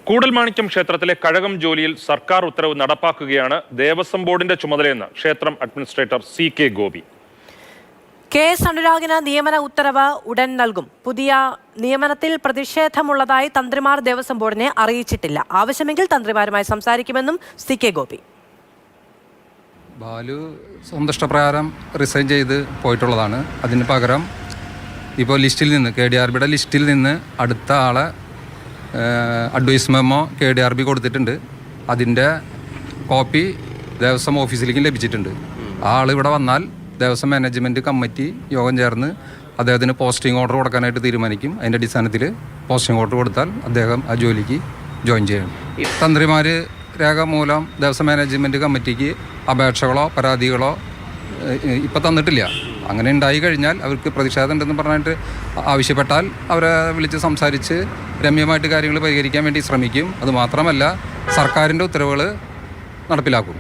കൂടൽമാണിക്യം ക്ഷേത്രത്തിലെ കഴകം ജോലിയിൽ സർക്കാർ ഉത്തരവ് നടപ്പാക്കുകയാണ് ദേവസ്വം ബോർഡിന്റെ ചുമതലയെന്ന് ക്ഷേത്രം അഡ്മിനിസ്ട്രേറ്റർ CK ഗോപി. KS അനുരാഗിന് നിയമന ഉത്തരവ് ഉടൻ നൽകും. പുതിയ നിയമനത്തിൽ പ്രതിഷേധമുള്ളതായി തന്ത്രിമാർ ദേവസ്വം ബോർഡിനെ അറിയിച്ചിട്ടില്ല. ആവശ്യമെങ്കിൽ തന്ത്രിമാരുമായി സംസാരിക്കുമെന്നും CK ഗോപി. ബാലു സ്വന്തം റിസൈൻ ചെയ്ത് പോയിട്ടുള്ളതാണ്. അതിന് പകരം ഇപ്പോൾ ലിസ്റ്റിൽ നിന്ന് KDRBയുടെ ലിസ്റ്റിൽ നിന്ന് അടുത്ത ആളെ അഡ്വൈസ് മെമ്മോ KDRB കൊടുത്തിട്ടുണ്ട്. അതിൻ്റെ കോപ്പി ദേവസ്വം ഓഫീസിലേക്കും ലഭിച്ചിട്ടുണ്ട്. ആ ആൾ ഇവിടെ വന്നാൽ ദേവസ്വം മാനേജ്മെൻറ്റ് കമ്മിറ്റി യോഗം ചേർന്ന് അദ്ദേഹത്തിന് പോസ്റ്റിംഗ് ഓർഡർ കൊടുക്കാനായിട്ട് തീരുമാനിക്കും. അതിൻ്റെ അടിസ്ഥാനത്തിൽ പോസ്റ്റിംഗ് ഓർഡർ കൊടുത്താൽ അദ്ദേഹം ആ ജോലിക്ക് ജോയിൻ ചെയ്യണം. തന്ത്രിമാർ രേഖാമൂലം ദേവസ്വം മാനേജ്മെൻറ്റ് കമ്മിറ്റിക്ക് അപേക്ഷകളോ പരാതികളോ ഇപ്പം തന്നിട്ടില്ല. അങ്ങനെ ഉണ്ടായി കഴിഞ്ഞാൽ അവർക്ക് പ്രതിഷേധം ഉണ്ടെന്ന് പറഞ്ഞിട്ട് ആവശ്യപ്പെട്ടാൽ അവരെ വിളിച്ച് സംസാരിച്ച് രമ്യമായിട്ട് കാര്യങ്ങൾ പരിഹരിക്കാൻ വേണ്ടി ശ്രമിക്കും. അതുമാത്രമല്ല സർക്കാരിൻ്റെ ഉത്തരവുകൾ നടപ്പിലാക്കും.